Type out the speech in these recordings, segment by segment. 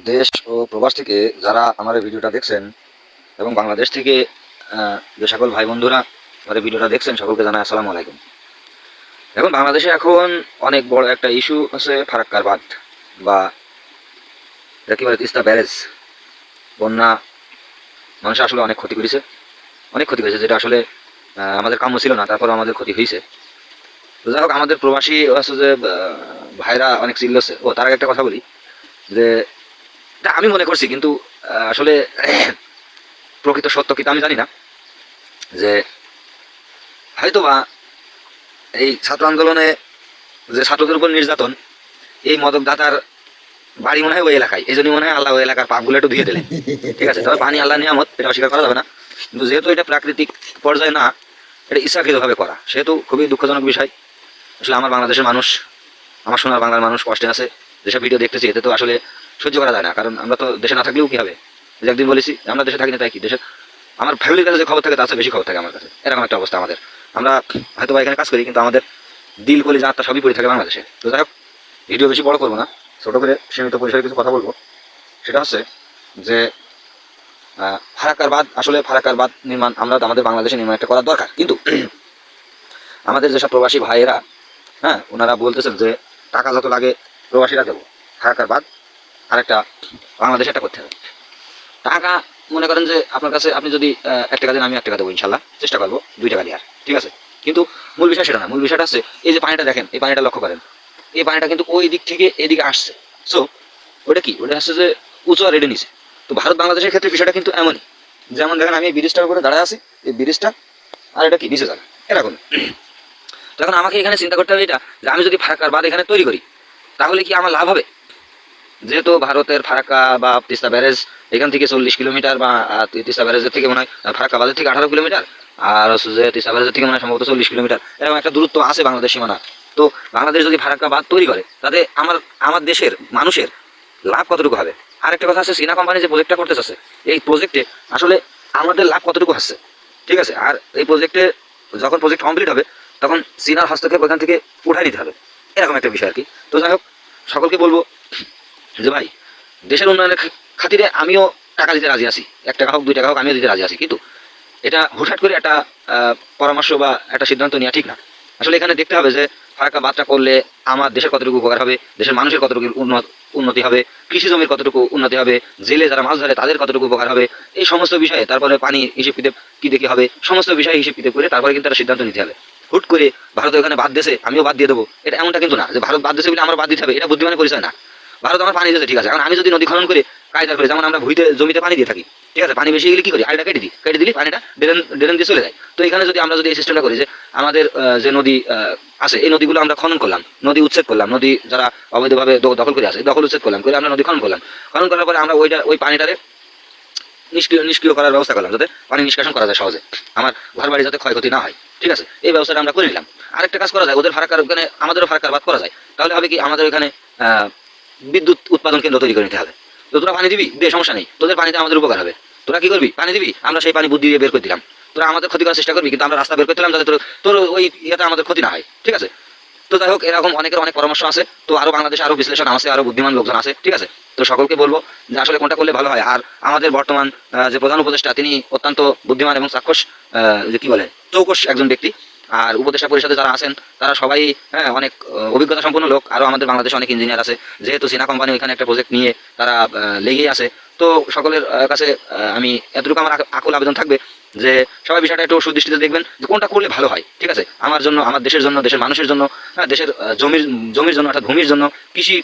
দেশ ও প্রবাস থেকে যারা আমার এই ভিডিওটা দেখছেন এবং বাংলাদেশ থেকে যে সকল ভাই বন্ধুরা আমার এই ভিডিওটা দেখছেন সকলকে জানাই আসসালামু আলাইকুম। এখন বাংলাদেশে এখন অনেক বড় একটা ইস্যু আছে ফারাক্কার বাঁধ বা কি বলে তিস্তা ব্যারেজ। বন্যা মানুষ আসলে অনেক ক্ষতি করেছে যেটা আসলে আমাদের কাম্য ছিল না, তারপর আমাদের ক্ষতি হয়েছে। তো যাই হোক, আমাদের প্রবাসী আছে যে ভাইরা অনেক চিল্লাচ্ছে। তার আগে একটা কথা বলি যে এটা আমি মনে করছি, কিন্তু আসলে প্রকৃত সত্য কিন্তু আমি জানি না, যে হয়তোবা এই ছাত্র আন্দোলনে যে ছাত্রদের উপর নির্যাতন, এই মদক দাতার বাড়ি মনে হয় ওই এলাকায়, এই জন্য মনে হয় আল্লাহ ওই এলাকার পাপগুলো একটু ধুয়ে দিলেন। ঠিক আছে, তবে পানি আল্লাহ নিয়ামত, এটা অস্বীকার করা যাবে না, কিন্তু যেহেতু এটা প্রাকৃতিক পর্যায়ে না, এটা ইচ্ছাকৃতভাবে করা, সেহেতু খুবই দুঃখজনক বিষয়। আসলে আমার বাংলাদেশের মানুষ, আমার সোনার বাংলার মানুষ কষ্টে আছে। যেসব ভিডিও দেখতেছি এতে তো আসলে সহ্য করা যায় না, কারণ আমরা তো দেশে না থাকলেও কি হবে। যে একদিন বলেছি আমরা দেশে থাকি না, তাই কি দেশে আমার ফ্যামিলির কাছে যে খবর থাকে তার চেয়ে বেশি খবর থাকে আমার কাছে, এরকম একটা অবস্থা আমাদের। আমরা হয়তো বা এখানে কাজ করি, কিন্তু আমাদের দিল কলি যা সবই পড়ে থাকে বাংলাদেশে। তো যাই হোক, ভিডিও বেশি বড় করবো না, ছোট করে সীমিত পরিসরে কিছু কথা বলবো। সেটা হচ্ছে যে ফারাক্কার বাঁধ নির্মাণ আমরা আমাদের বাংলাদেশে নির্মাণ একটা করার দরকার, কিন্তু আমাদের যেসব প্রবাসী ভাইয়েরা, ওনারা বলতেছেন যে টাকা যত লাগে প্রবাসীরা দেবো, ফারাক্কার বাঁধ আর একটা বাংলাদেশে একটা করতে হবে। টাকা মনে করেন যে আপনার কাছে, আপনি যদি 1 টাকা দেন, আমি 1 টাকা দেবো ইনশাল্লাহ, চেষ্টা করবো 2 টাকা দেওয়ার, ঠিক আছে। কিন্তু মূল বিষয় সেটা না, মূল বিষয়টা হচ্ছে এই যে পানিটা দেখেন, এই পানিটা লক্ষ্য করেন, এই পানিটা কিন্তু ওই দিক থেকে এদিকে আসছে। সো ওটা কি, ওটা আসছে যে উঁচু আর রেডে নিছে। তো ভারত বাংলাদেশের ক্ষেত্রে বিষয়টা কিন্তু এমনই, যেমন দেখেন আমি এই ব্রিজটার উপরে দাঁড়ায় আছি, এই ব্রিজটা আর এটা কি নিচে যাবে এরকম। তো এখন আমাকে এখানে চিন্তা করতে হবে এটা, যে আমি যদি ফারাক্কার বাঁধ এখানে তৈরি করি, তাহলে কি আমার লাভ হবে? যেহেতু ভারতের ফারাক্কা বা তিস্তা ব্যারেজ এখান থেকে 40 কিলোমিটার, বা তিস্তা ব্যারেজের থেকে মনে হয় ফারাক্কা বাঁধের থেকে 18 কিলোমিটার, আর যে তিস্তা ব্যারেজের থেকে মনে হয় সম্ভবত 40 কিলোমিটার, এরকম একটা দূরত্ব আছে বাংলাদেশ সীমানা। তো বাংলাদেশ যদি ফারাক্কা বাঁধ তৈরি করে, তাতে আমার দেশের মানুষের লাভ কতটুকু হবে? আর একটা কথা আছে, চীনা কোম্পানি যে প্রজেক্টটা করতে চাচ্ছে, এই প্রজেক্টে আসলে আমাদের লাভ কতটুকু হচ্ছে, ঠিক আছে। আর এই প্রজেক্টে যখন প্রজেক্ট কমপ্লিট হবে, তখন চীনার হস্তক্ষেপ ওখান থেকে উঠাই নিতে হবে, এরকম একটা বিষয় আর কি। তো যাই হোক, সকলকে বলবো যে ভাই, দেশের উন্নয়নের খাতিরে আমিও টাকা দিতে রাজি আছি, 1 টাকা হোক 2 টাকা হোক আমিও দিতে রাজি আছি, কিন্তু এটা হুটহাট করে একটা পরামর্শ বা একটা সিদ্ধান্ত নেওয়া ঠিক না। আসলে এখানে দেখতে হবে যে ফারাক্কা বাঁধটা করলে আমার দেশের কতটুকু উপকার হবে, দেশের মানুষের কতটুকু উন্নতি হবে, কৃষি জমির কতটুকু উন্নতি হবে, জেলে যারা মাছ ধরে তাদের কতটুকু উপকার হবে, এই সমস্ত বিষয়ে, তারপরে পানি হিসেব কিতাব কি দেখে হবে, সমস্ত বিষয়ে হিসেব কিতাব করে তারপরে কিন্তু একটা সিদ্ধান্ত নিতে হবে। হুট করে ভারত ওখানে বাদ দিয়েছে আমিও বাদ দিয়ে দেবো, এটা এমনটা কিন্তু না যে ভারত বাদ দিয়েছে বলে আমার বাদ দিতে হবে, এটা বুদ্ধিমানের পরিচয় না। ভারত আমার পানি দিয়েছে, ঠিক আছে, এখন আমি যদি নদী খনন করে কায়দা করে, যেমন আমরা জমিতে পানি দিয়ে থাকি, ঠিক আছে, পানি বেশি গেলে কি করি, আলটা কেটে দিলি পানিটা ড্রেন দিয়ে চলে যায়। তো এখানে যদি আমরা এই সিস্টেমটা করি যে আমাদের যে নদী আছে, এই নদীগুলো আমরা খনন করলাম, নদী উচ্ছেদ করলাম, নদী যারা অবৈধভাবে দখল করে আছে দখল উচ্ছেদ করলাম, করে আমরা নদী খনন করলাম, খনন করার পরে আমরা ওই পানিটারে নিষ্ক্রিয় করার ব্যবস্থা করলাম, যাতে পানি নিষ্কাশন করা যায় সহজে, আমার ঘর বাড়ি যাতে ক্ষয়ক্ষতি না হয়, ঠিক আছে, এই ব্যবস্থাটা আমরা করে নিলাম। আরেকটা কাজ করা যায়, ওদের ফারাক্কার ওখানে আমাদেরও ফারাক্কার বাদ করা যায়, তাহলে হবে কি, আমাদের ওখানে বিদ্যুৎ উৎপাদন কেন্দ্র তৈরি করে নিতে হবে। তো তোরা পানি দিবি দে, সমস্যা নেই, তোদের পানিতে আমাদের উপকার হবে। তোরা কি করবি, পানি দিবি, আমরা সেই পানি বুদ্ধি দিয়ে বের করে দিলাম। তোরা আমাদের ক্ষতি করার চেষ্টা করবি, কিন্তু আমরা রাস্তা বের করে দিলাম যাতে তোর ওই ইয়েতে আমাদের ক্ষতি না হয়, ঠিক আছে। তো যাই হোক, এরকম অনেকের অনেক পরামর্শ আছে, তো আরো বাংলাদেশে আরো বিশ্লেষণ আছে, আরো বুদ্ধিমান লোকজন আছে, ঠিক আছে। তো সকলকে বলবো যে আসলে কোনটা করলে ভালো হয়। আর আমাদের বর্তমান যে প্রধান উপদেষ্টা, তিনি অত্যন্ত বুদ্ধিমান এবং চাক্ষুষ, যে কি বলে, চৌকস একজন ব্যক্তি। আর উপদেষ্টা পরিষদে যারা আছেন তারা সবাই অনেক অভিজ্ঞতা সম্পন্ন লোক। আরও আমাদের বাংলাদেশে অনেক ইঞ্জিনিয়ার আছে, যেহেতু চীনা কোম্পানি ওইখানে একটা প্রজেক্ট নিয়ে তারা লেগেই আছে। তো সকলের কাছে আমি এতটুকু আমার আকুল আবেদন থাকবে যে সবাই বিষয়টা একটু সুদৃষ্টিতে দেখবেন, যে কোনটা করলে ভালো হয়, ঠিক আছে, আমার জন্য, আমার দেশের জন্য, দেশের মানুষের জন্য, দেশের জমির জন্য, অর্থাৎ ভূমির জন্য,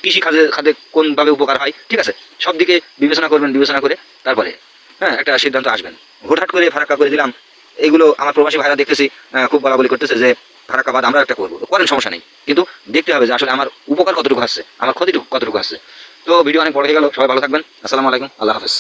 কৃষি খাতে কোনভাবে উপকার হয়, ঠিক আছে, সব দিকে বিবেচনা করবেন, বিবেচনা করে তারপরে একটা সিদ্ধান্ত আসবেন। হুটহাট করে ফারাক্কা করে দিলাম, এইগুলো আমার প্রবাসী ভাইরা দেখতেছি খুব বলাবলি করতেছে যে ফারাক্কা বাঁধ আমরা একটা করবো, করেন, সমস্যা নেই, কিন্তু দেখতে হবে যে আসলে আমার উপকার কতটুকু আসছে, আমার ক্ষতিটুকু কতটুকু আসছে। তো ভিডিও অনেক বড় হয়ে গেল, সবাই ভালো থাকবেন, আসসালামু আলাইকুম, আল্লাহ হাফেজ।